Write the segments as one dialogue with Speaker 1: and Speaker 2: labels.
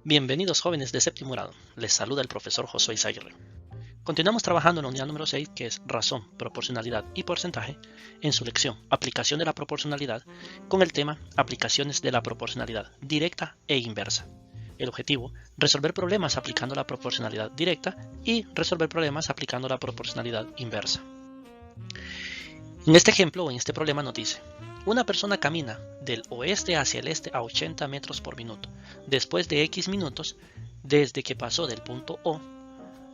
Speaker 1: Bienvenidos jóvenes de séptimo grado, les saluda el profesor Josué Izaguirre. Continuamos trabajando en la unidad número 6, que es razón, proporcionalidad y porcentaje, en su lección aplicación de la proporcionalidad, con el tema aplicaciones de la proporcionalidad directa e inversa. El objetivo, resolver problemas aplicando la proporcionalidad directa y resolver problemas aplicando la proporcionalidad inversa. En este ejemplo o en este problema nos dice: una persona camina del oeste hacia el este a 80 metros por minuto. Después de X minutos, desde que pasó del punto O,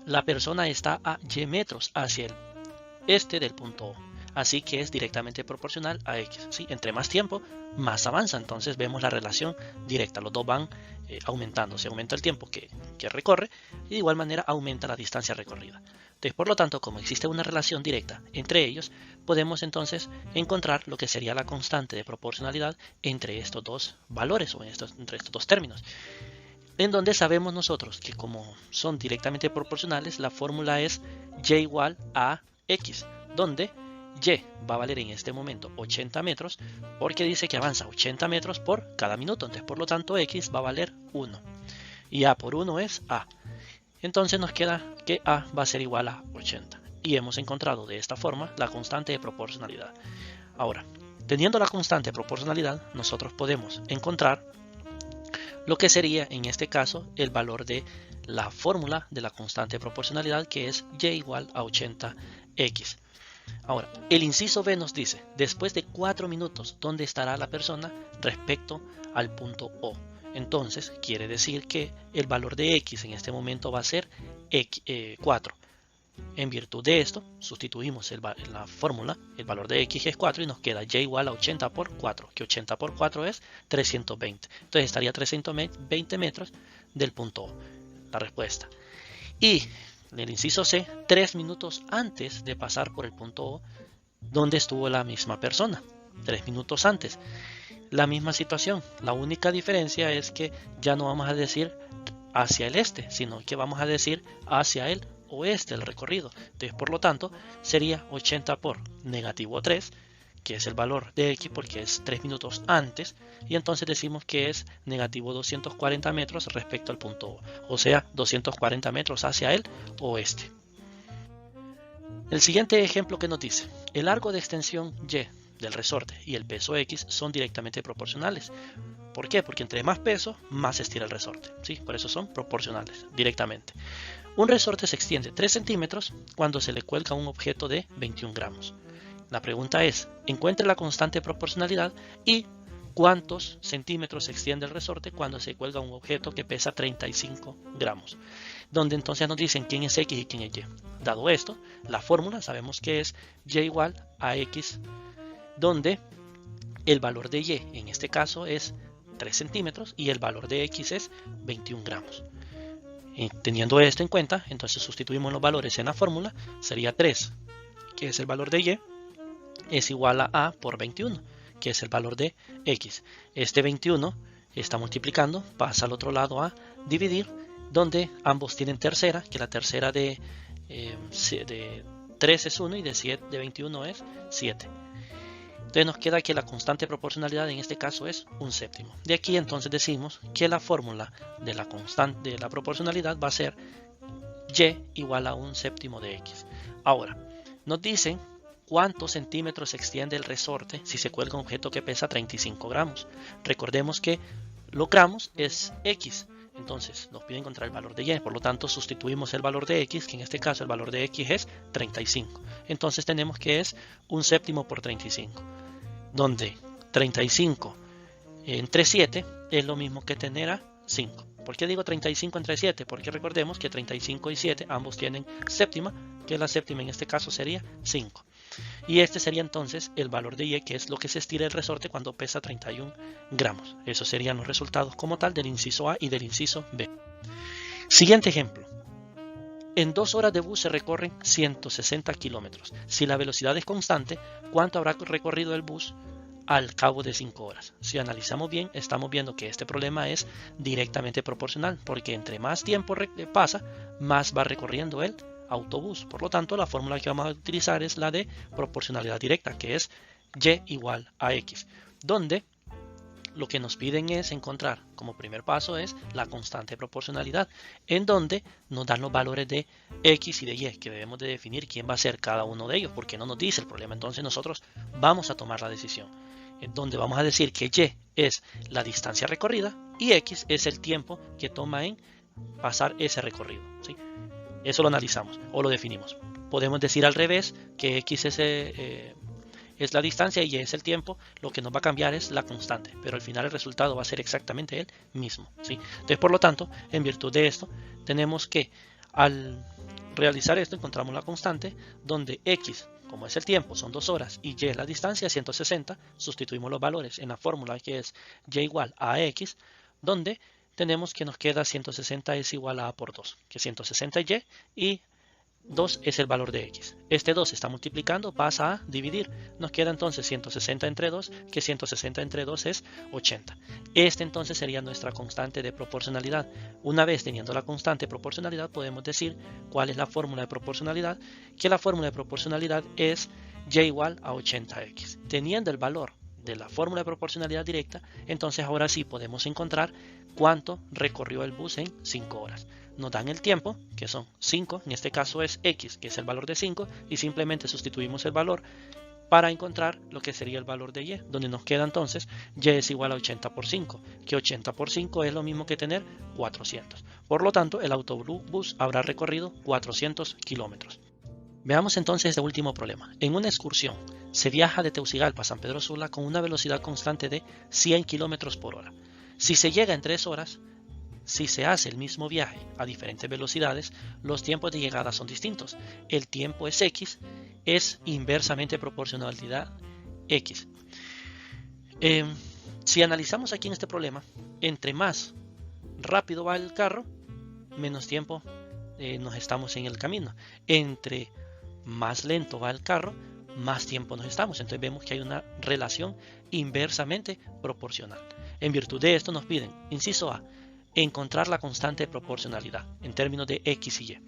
Speaker 1: la persona está a Y metros hacia el este del punto O. Así que es directamente proporcional a X. ¿Sí? Entre más tiempo, más avanza. Entonces vemos la relación directa. Los dos van aumentando. Se aumenta el tiempo que recorre y de igual manera aumenta la distancia recorrida. Entonces, por lo tanto, como existe una relación directa entre ellos, podemos entonces encontrar lo que sería la constante de proporcionalidad entre estos dos valores o entre estos dos términos. En donde sabemos nosotros que como son directamente proporcionales, la fórmula es y igual a x, donde y va a valer en este momento 80 metros, porque dice que avanza 80 metros por cada minuto. Entonces, por lo tanto, x va a valer 1. Y a por 1 es a. Entonces nos queda que a va a ser igual a 80. Y hemos encontrado de esta forma la constante de proporcionalidad. Ahora, teniendo la constante de proporcionalidad, nosotros podemos encontrar lo que sería en este caso el valor de la fórmula de la constante de proporcionalidad, que es y igual a 80x. Ahora, el inciso B nos dice, después de 4 minutos, ¿dónde estará la persona respecto al punto O? Entonces, quiere decir que el valor de x en este momento va a ser 4. En virtud de esto, sustituimos la fórmula, el valor de x es 4 y nos queda y igual a 80 por 4, que 80 por 4 es 320. Entonces estaría 320 metros del punto O, la respuesta. Y en el inciso C, 3 minutos antes de pasar por el punto O, donde estuvo la misma persona. 3 minutos antes. La misma situación. La única diferencia es que ya no vamos a decir hacia el este, sino que vamos a decir hacia el oeste el recorrido. Entonces, por lo tanto, sería 80 por negativo 3, que es el valor de x porque es 3 minutos antes, y entonces decimos que es negativo 240 metros respecto al punto O, o sea, 240 metros hacia el oeste. El siguiente ejemplo que nos dice, el largo de extensión y del resorte y el peso x son directamente proporcionales. ¿Por qué? Porque entre más peso, más se estira el resorte. ¿Sí? Por eso son proporcionales directamente. Un resorte se extiende 3 centímetros cuando se le cuelga un objeto de 21 gramos. La pregunta es, encuentre la constante de proporcionalidad y cuántos centímetros se extiende el resorte cuando se cuelga un objeto que pesa 35 gramos. Donde entonces nos dicen quién es x y quién es y. Dado esto, la fórmula sabemos que es y igual a x, donde el valor de y en este caso es 3 centímetros y el valor de x es 21 gramos. Teniendo esto en cuenta, entonces sustituimos los valores en la fórmula, sería 3, que es el valor de y, es igual a por 21, que es el valor de x. Este 21 está multiplicando, pasa al otro lado a dividir, donde ambos tienen tercera, que la tercera de 3 es 1 y de 21 es 7. Entonces nos queda que la constante de proporcionalidad en este caso es un séptimo. De aquí entonces decimos que la fórmula de la constante de la proporcionalidad va a ser y igual a un séptimo de x. Ahora, nos dicen cuántos centímetros se extiende el resorte si se cuelga un objeto que pesa 35 gramos. Recordemos que los gramos es x. Entonces nos pide encontrar el valor de y, por lo tanto sustituimos el valor de x, que en este caso el valor de x es 35. Entonces tenemos que es un séptimo por 35, donde 35 entre 7 es lo mismo que tener a 5. ¿Por qué digo 35 entre 7? Porque recordemos que 35 y 7 ambos tienen séptima, que la séptima en este caso sería 5. Y este sería entonces el valor de y, que es lo que se estira el resorte cuando pesa 31 gramos. Esos serían los resultados como tal del inciso A y del inciso B. Siguiente ejemplo. En 2 horas de bus se recorren 160 kilómetros. Si la velocidad es constante, ¿cuánto habrá recorrido el bus al cabo de 5 horas? Si analizamos bien, estamos viendo que este problema es directamente proporcional, porque entre más tiempo pasa, más va recorriendo el autobús. Por lo tanto, la fórmula que vamos a utilizar es la de proporcionalidad directa, que es y igual a x, donde lo que nos piden es encontrar, como primer paso, es la constante de proporcionalidad, en donde nos dan los valores de X y de Y, que debemos de definir quién va a ser cada uno de ellos, porque no nos dice el problema. Entonces nosotros vamos a tomar la decisión, en donde vamos a decir que Y es la distancia recorrida y X es el tiempo que toma en pasar ese recorrido, ¿sí? Eso lo analizamos o lo definimos. Podemos decir al revés, que X es la distancia y Y es el tiempo. Lo que nos va a cambiar es la constante, pero al final el resultado va a ser exactamente el mismo, ¿sí? Entonces, por lo tanto, en virtud de esto, tenemos que al realizar esto encontramos la constante, donde X, como es el tiempo, son 2 horas, y Y es la distancia, 160. Sustituimos los valores en la fórmula, que es Y igual a X, donde tenemos que nos queda 160 es igual a A por 2, que 160 es Y y 2 es el valor de X. Este 2 se está multiplicando, pasa a dividir. Nos queda entonces 160 entre 2, que 160 entre 2 es 80. Este entonces sería nuestra constante de proporcionalidad. Una vez teniendo la constante de proporcionalidad, podemos decir cuál es la fórmula de proporcionalidad, que la fórmula de proporcionalidad es Y igual a 80X. Teniendo el valor de la fórmula de proporcionalidad directa, entonces ahora sí podemos encontrar cuánto recorrió el bus en 5 horas. Nos dan el tiempo, que son 5, en este caso es X, que es el valor de 5, y simplemente sustituimos el valor para encontrar lo que sería el valor de Y, donde nos queda entonces Y es igual a 80 por 5, que 80 por 5 es lo mismo que tener 400. Por lo tanto, el autobús habrá recorrido 400 kilómetros. Veamos entonces este último problema. En una excursión se viaja de Tegucigalpa a San Pedro Sula con una velocidad constante de 100 km por hora. Si se llega en 3 horas, si se hace el mismo viaje a diferentes velocidades, los tiempos de llegada son distintos. El tiempo es X, es inversamente proporcionalidad X. Si analizamos aquí en este problema, entre más rápido va el carro, menos tiempo nos estamos en el camino. Entre más lento va el carro, más tiempo nos estamos. Entonces vemos que hay una relación inversamente proporcional. En virtud de esto nos piden, inciso A, encontrar la constante de proporcionalidad en términos de X y Y,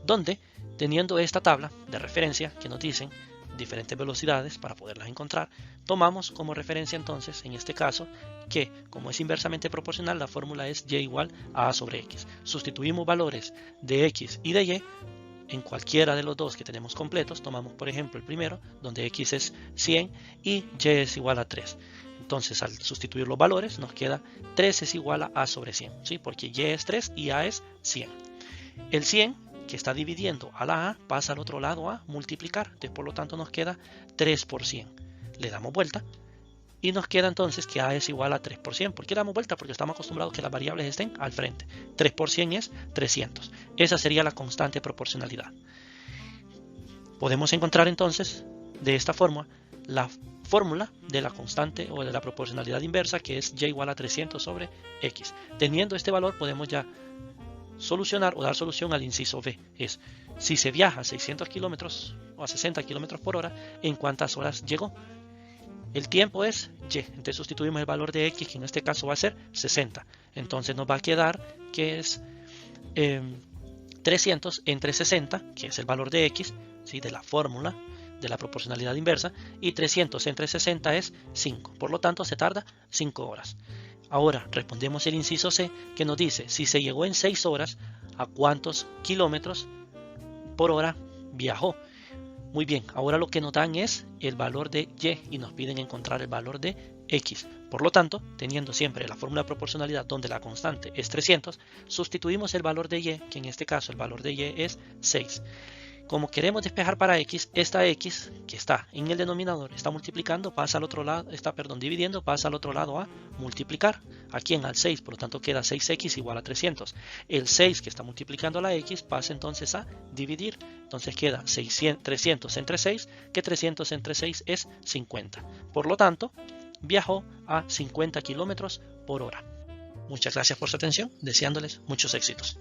Speaker 1: donde teniendo esta tabla de referencia que nos dicen diferentes velocidades para poderlas encontrar, tomamos como referencia entonces, en este caso, que como es inversamente proporcional, la fórmula es Y igual a A sobre X. Sustituimos valores de X y de Y en cualquiera de los dos que tenemos completos. Tomamos por ejemplo el primero, donde X es 100 y Y es igual a 3. Entonces al sustituir los valores nos queda 3 es igual a A sobre 100, ¿sí? Porque Y es 3 y A es 100. El 100 que está dividiendo a la A pasa al otro lado a multiplicar, entonces por lo tanto nos queda 3 por 100. Le damos vuelta y nos queda entonces que A es igual a 3 por 100. ¿Por qué damos vuelta? Porque estamos acostumbrados a que las variables estén al frente. 3 por 100 es 300. Esa sería la constante de proporcionalidad. Podemos encontrar entonces de esta forma la fórmula de la constante o de la proporcionalidad inversa, que es Y igual a 300 sobre X. Teniendo este valor podemos ya solucionar o dar solución al inciso B. Es si se viaja a 600 kilómetros o a 60 kilómetros por hora, ¿en cuántas horas llegó? El tiempo es Y, entonces sustituimos el valor de X, que en este caso va a ser 60. Entonces nos va a quedar que es 300 entre 60, que es el valor de X, ¿sí? De la fórmula de la proporcionalidad inversa, y 300 entre 60 es 5. Por lo tanto, se tarda 5 horas. Ahora respondemos el inciso C, que nos dice si se llegó en 6 horas, ¿a cuántos kilómetros por hora viajó? Muy bien, ahora lo que nos dan es el valor de Y y nos piden encontrar el valor de X. Por lo tanto, teniendo siempre la fórmula de proporcionalidad donde la constante es 300, sustituimos el valor de Y, que en este caso el valor de Y es 6. Como queremos despejar para X, esta X que está en el denominador está multiplicando, pasa al otro lado, dividiendo, pasa al otro lado a multiplicar. Aquí en al 6, por lo tanto queda 6X igual a 300. El 6 que está multiplicando a la X pasa entonces a dividir. Entonces queda 300 entre 6, que 300 entre 6 es 50. Por lo tanto, viajó a 50 kilómetros por hora. Muchas gracias por su atención, deseándoles muchos éxitos.